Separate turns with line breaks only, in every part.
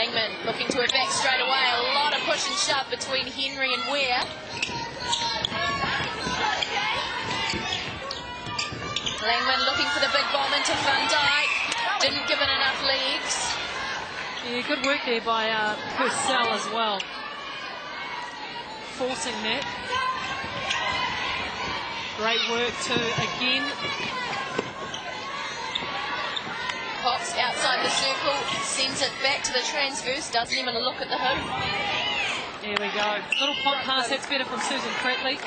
Langman looking to her back straight away. A lot of push and shove between Henry and Ware. Langman looking for the big bomb into Van Dijk. Didn't give it enough legs.
Yeah, good work there by Purcell as well. Forcing that. Great work too, again.
Cox outside the circle, sends it back to the transverse, doesn't even look at the hoop.
There we go. Little pop pass, that's better from Susan Pratley.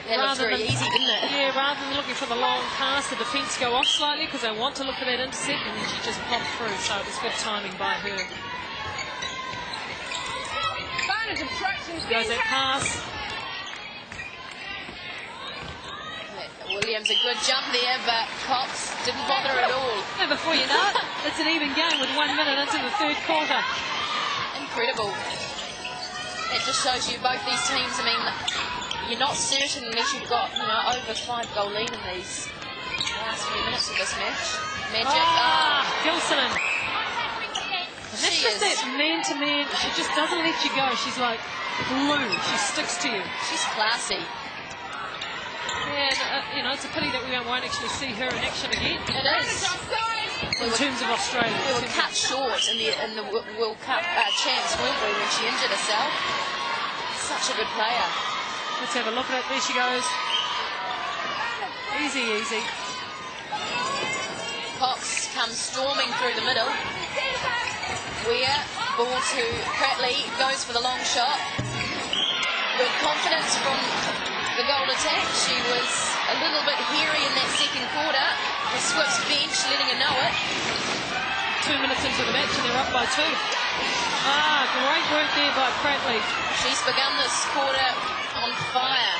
That looked very easy, didn't it?
Yeah, rather than looking for the long pass, the defence go off slightly because they want to look for that intercept, and then she just popped through, so it was good timing by her. Goes that pass.
Williams, a good jump there, but Cox didn't bother at all.
And before you know it, it's an even game with 1 minute into the third quarter.
Incredible. It just shows you both these teams, I mean, you're not certain unless you've got, you know, over 5-goal lead in these last few minutes of this match. Magic.
Gilsonen. That's just that man-to-man. She just doesn't let you go. She's like glue. She sticks to you.
She's classy.
And, you know, it's a pity that we won't actually see her in action again.
It is.
In terms of Australia.
We were cut short in the World Cup champs, weren't we, when she injured herself. Such a good player.
Let's have a look at it. There she goes. Easy, easy.
Cox comes storming through the middle. Ware, ball to Pratley, goes for the long shot. With confidence from the goal attack. She was a little bit hairy in that second quarter. The Swifts bench letting her know it.
2 minutes into the match and they're up by 2. Great work there by Pratley.
She's begun this quarter on fire.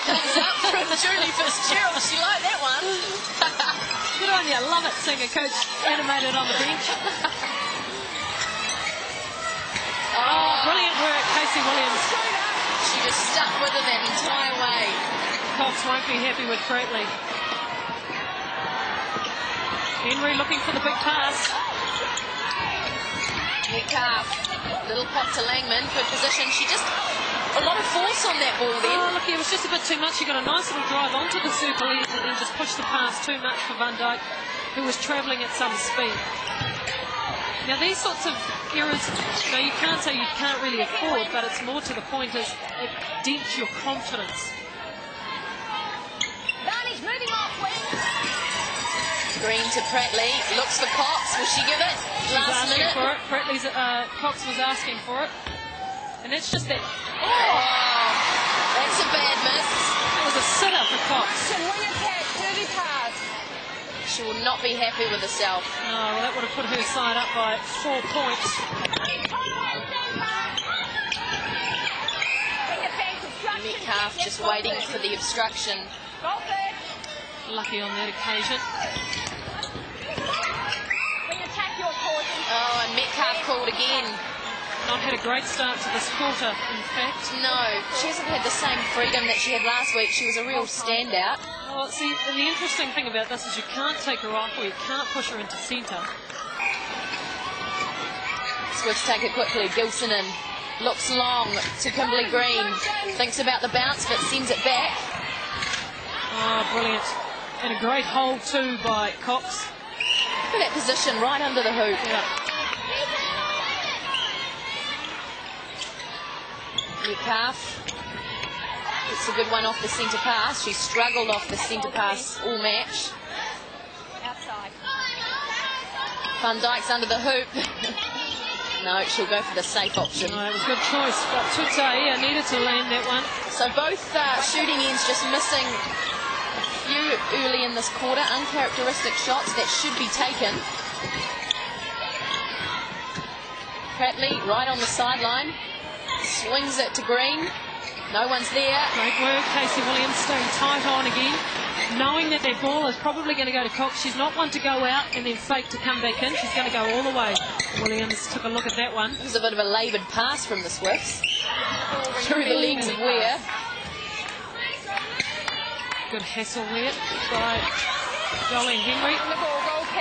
Comes up from Julie Fitzgerald. She liked that one.
Good on you. Love it seeing a coach animated on the bench. Brilliant work, Casey Williams.
She just stuck with her that entire way.
Cox won't be happy with Pratley. Henry looking for the big pass.
Metcalf, little pop to Langman, good position. She just, a lot of force on that ball then.
Look, it was just a bit too much. She got a nice little drive onto the circle and then just pushed the pass too much for Van Dijk, who was travelling at some speed. Now these sorts of errors, you know, you can't say you can't really afford, but it's more to the point as it dents your confidence.
Green to Pratley, looks for Cox, will she give it? Last minute.
For it. Pratley's, Cox was asking for it. And that's just that.
That's a bad miss.
It was a sitter for Cox.
She will not be happy with herself.
Oh, well, that would have put her side up by 4 points.
Metcalf just waiting for the obstruction.
Lucky on that occasion.
Oh, and Metcalf called again.
Not had a great start to this quarter, in fact.
No, she hasn't had the same freedom that she had last week. She was a real standout.
Well, see, and the interesting thing about this is you can't take her off or you can't push her into centre.
Swifts take it quickly. Gilsonen looks long to Kimberly Green. Thinks about the bounce, but sends it back.
Oh, brilliant. And a great hold, too, by Cox.
Look at that position right under the hoop.
Yeah.
Metcalf. It's a good one off the centre pass. She struggled off the centre pass all match.
Outside.
Van Dijk's under the hoop. No, she'll go for the safe option.
No, it was a good choice, but Tutai needed to land that one.
So both shooting ends just missing a few early in this quarter. Uncharacteristic shots that should be taken. Pratley right on the sideline. Swings it to Green. No one's there.
Great work. Casey Williams staying tight on again. Knowing that that ball is probably going to go to Cox. She's not one to go out and then fake to come back in. She's going to go all the way. Williams took a look at that one.
It was a bit of a laboured pass from the Swifts. Through the legs of Ware.
Good hassle there by Jolene Henry.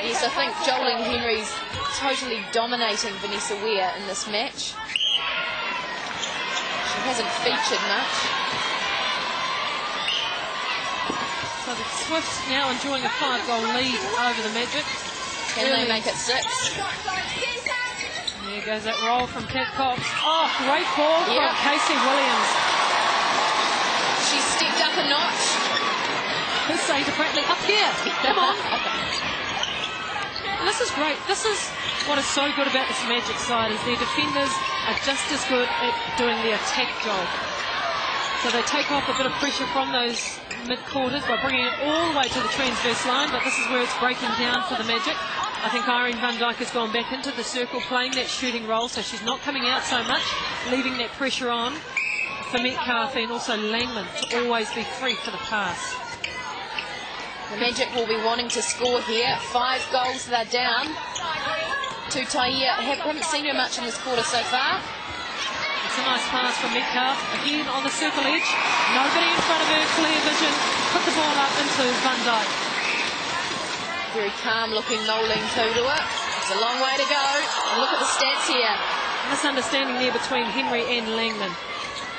Yes, I think Jolene Henry's totally dominating Vanessa Ware in this match. She hasn't featured much.
So the Swifts now enjoying a 5-goal lead over the Magic.
Can they make it 6?
There goes that roll from Kat Cox. Oh, great ball from Casey Williams.
She stepped up a notch.
Who's saying to Pratley, up here, come on. And this is great. This is what is so good about this Magic side, is their defenders are just as good at doing the attack job. So they take off a bit of pressure from those mid-quarters by bringing it all the way to the transverse line, but this is where it's breaking down for the Magic. I think Irene van Dijk has gone back into the circle, playing that shooting role, so she's not coming out so much, leaving that pressure on for Metcalf and also Langman to always be free for the pass.
The Magic will be wanting to score here. 5 goals, they're down. Taia haven't seen her much in this quarter so far.
It's a nice pass from Metcalf, again on the circle edge. Nobody in front of her, clear vision. Put the ball up into Van Dijk.
Very calm looking Noeline Kudu. It's a long way to go. And look at the stats here.
Misunderstanding there between Henry and Langman.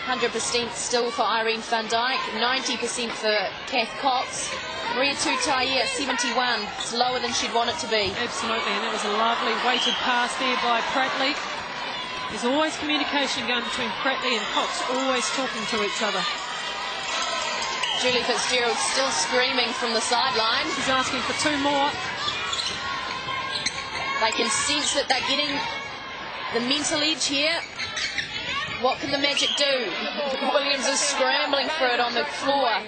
100% still for Irene van Dijk, 90% for Kath Cox. Maria Taia at 71. It's lower than she'd want it to be.
Absolutely, and that was a lovely weighted pass there by Pratley. There's always communication going between Pratley and Cox, always talking to each other.
Julie Fitzgerald still screaming from the sideline.
She's asking for 2 more.
They can sense that they're getting the mental edge here. What can the Magic do? Williams is scrambling for it on the floor.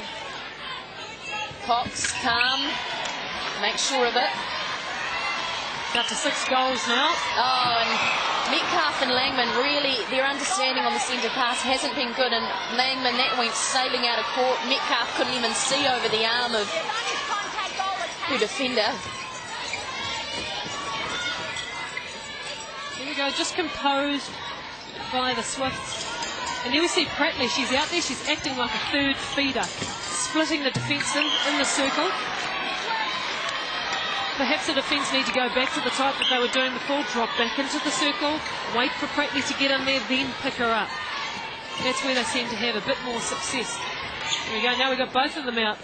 Cox, calm, make sure of it.
Up to 6 goals now.
Oh, and Metcalf and Langman, really, their understanding on the centre pass hasn't been good, and Langman, that went sailing out of court. Metcalf couldn't even see over the arm of her defender.
Here we go, just composed by the Swifts. And there we see Pratley, she's out there, she's acting like a third feeder, splitting the defence in the circle. Perhaps the defence need to go back to the type that they were doing before, drop back into the circle, wait for Pratley to get in there, then pick her up. That's where they seem to have a bit more success. There we go, now we've got both of them out.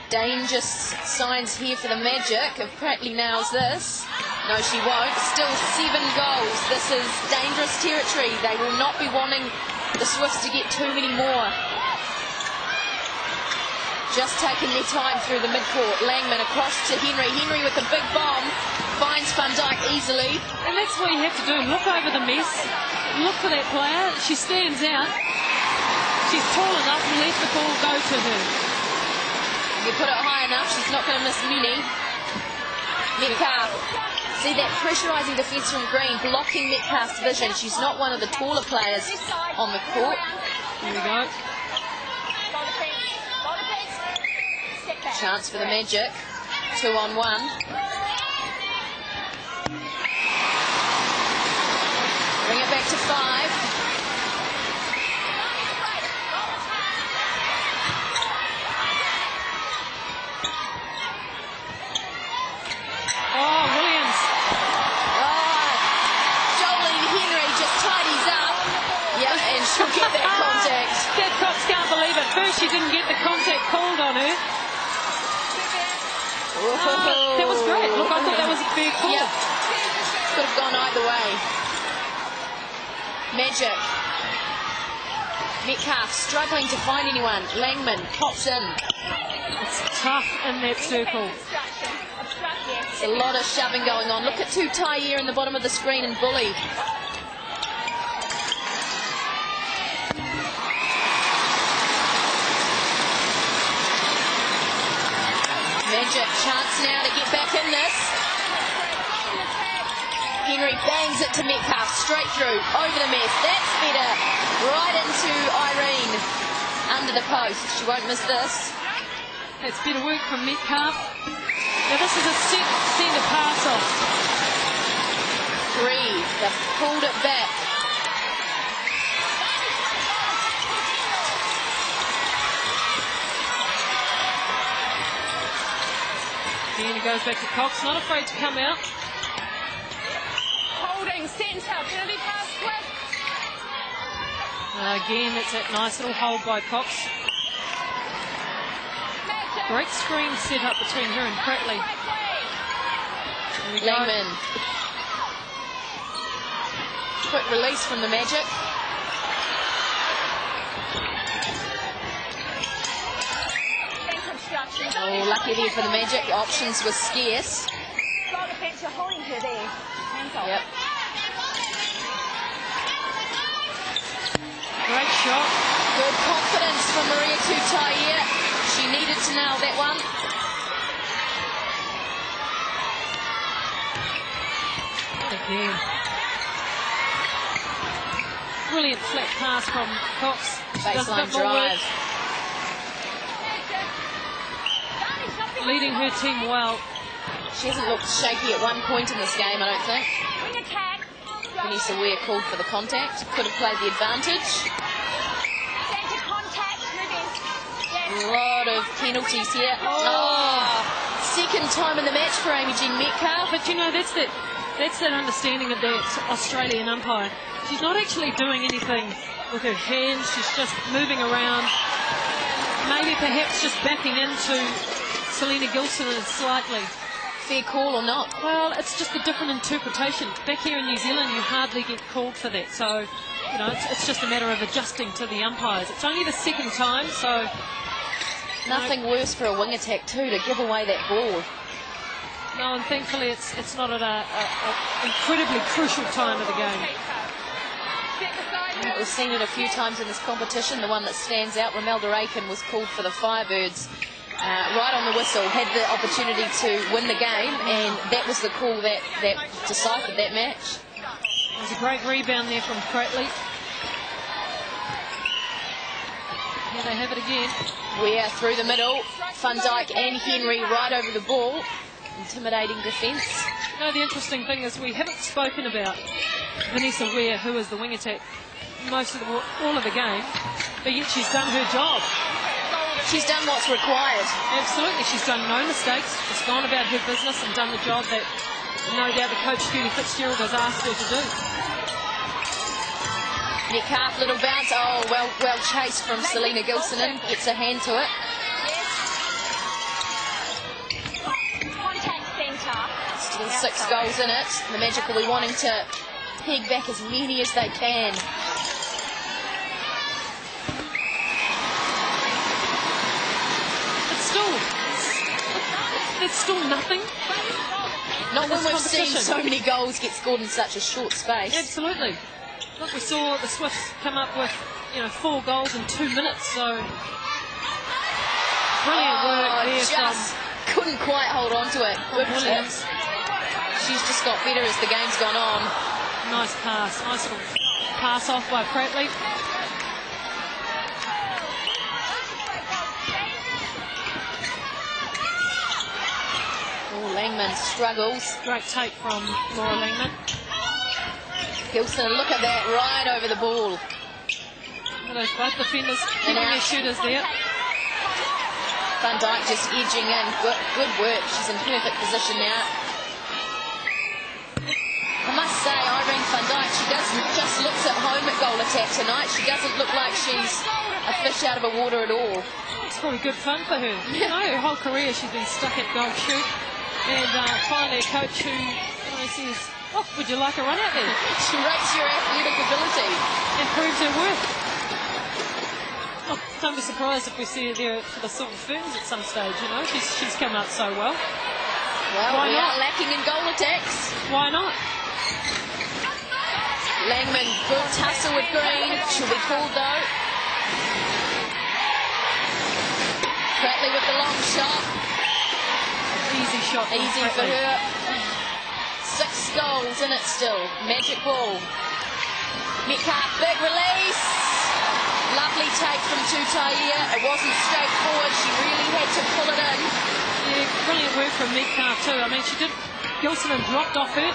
Dangerous signs here for the Magic. If Pratley nails this, no she won't, still 7 goals. This is dangerous territory. They will not be wanting the Swifts to get too many more. Just taking their time through the midcourt. Langman across to Henry. Henry with a big bomb. Finds Van Dijk easily.
And that's what you have to do. Look over the mess. Look for that player. She stands out. She's tall enough and let the ball go to her.
You put it high enough, she's not going to miss many. Metcalf. See that pressurising defence from Green, blocking Metcalf's vision. She's not one of the taller players on the court.
Here we go.
Chance for the Magic. 2-on-1. Bring it back to 5.
Oh, Williams.
Oh, Jolene Henry just tidies up. Yep, and she'll get that contact.
Kat Cox can't believe it. First she didn't get the contact called on her. That was great. Look, I thought that was a fair call.
Yep. Could have gone either way. Magic. Metcalf struggling to find anyone. Langman pops in.
It's tough in that circle.
There's a lot of shoving going on. Look at Taia in the bottom of the screen and bullied. Magic chance now to get back in this. Henry bangs it to Metcalf, straight through, over the mess. That's better. Right into Irene, under the post. She won't miss this.
That's better work from Metcalf. Now this is a centre pass off.
Breathe. They've pulled it back.
Again, he goes back to Cox, not afraid to come out.
Holding centre, penalty pass quick.
Again, that's that nice little hold by Cox. Great screen set up between her and Pratley. There we go.
Langman. Quick release from the Magic. Oh, lucky there for the Magic. Options were scarce.
Goal defence, you're holding her there. Hands off.
Yep.
Great shot.
Good confidence from Maria Kutaia. She needed to nail that one.
Again. Brilliant flat pass from Cox.
Baseline drive.
Leading her team well.
She hasn't looked shaky at one point in this game, I don't think.
Wing attack.
Vanessa Ware called for the contact. Could have played the advantage.
Centre contact. Rubies. Yes.
A lot of penalties here. Oh. Second time in the match for Amy Jean Metcalf.
But you know, that's that understanding of that Australian umpire. She's not actually doing anything with her hands. She's just moving around. Maybe perhaps just backing into Selena Gilson slightly.
Fair call or not?
Well, it's just a different interpretation. Back here in New Zealand, you hardly get called for that. So, you know, it's just a matter of adjusting to the umpires. It's only the second time, so...
Nothing worse for a wing attack too, to give away that ball.
No, and thankfully it's not at an incredibly crucial time of the game.
We've seen it a few times in this competition. The one that stands out, Romelda Aiken, was called for the Firebirds right on the whistle, had the opportunity to win the game, and that was the call that deciphered that match.
There's a great rebound there from Pratley. Here they have it again.
We're through the middle. Van Dijk and Henry right over the ball. Intimidating defence.
You know, the interesting thing is we haven't spoken about Vanessa Ware, who is the wing attack all of the game, but yet she's done her job.
She's done what's required.
Absolutely, she's done no mistakes, just gone about her business and done the job that no doubt the coach Judy Fitzgerald has asked her to do.
Metcalf, little bounce. Oh, well chased from Selena Gilson. Gets a hand to it.
Contact centre.
Still 6 goals in it. The Magic will be wanting to peg back as many as they can.
It's still nothing.
Not when we've seen so many goals get scored in such a short space.
Absolutely. Look, we saw the Swifts come up with, 4 goals in 2 minutes, so brilliant work there
just couldn't quite hold on to it. Good
Williams.
She's just got better as the game's gone on.
Nice pass. Nice little pass off by Pratley.
Langman struggles.
Great take from Laura Langman.
Gilson, look at that, right over the ball.
Those both defenders keeping their shooters there.
Van Dijk just edging in. Good work. She's in perfect position now. I must say, Irene Van Dijk, she doesn't just looks at home at goal attack tonight. She doesn't look like she's a fish out of the water at all.
It's probably good fun for her. You know, her whole career she's been stuck at goal shoot. And finally a coach who says, oh, would you like a run out there?
She rates your athletic ability.
And proves her worth. Oh, don't be surprised if we see her there for the Silver Ferns at some stage, She's come out so well.
Well,
why
we
not?
are lacking in goal attacks.
Why not?
Langman, good tussle with Green. She'll be called though. Pratley with the long shot.
Easy shot.
Easy for her. 6 goals in it still. Magic ball. Metcalf, big release. Lovely take from Tutaia. It wasn't straightforward. She really had to pull it in.
Yeah, brilliant work from Metcalf too. I mean, she did. Gilson and dropped off her.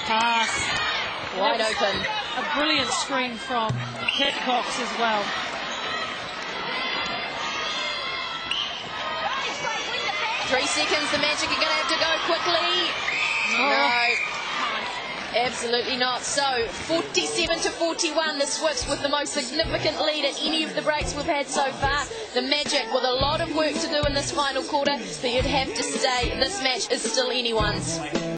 Pass.
Wide open.
A brilliant screen from Kat Cox as well.
3 seconds, the Magic are going to have to go quickly. No, absolutely not. So 47 to 41, the Swifts with the most significant lead at any of the breaks we've had so far. The Magic with a lot of work to do in this final quarter, but you'd have to say this match is still anyone's.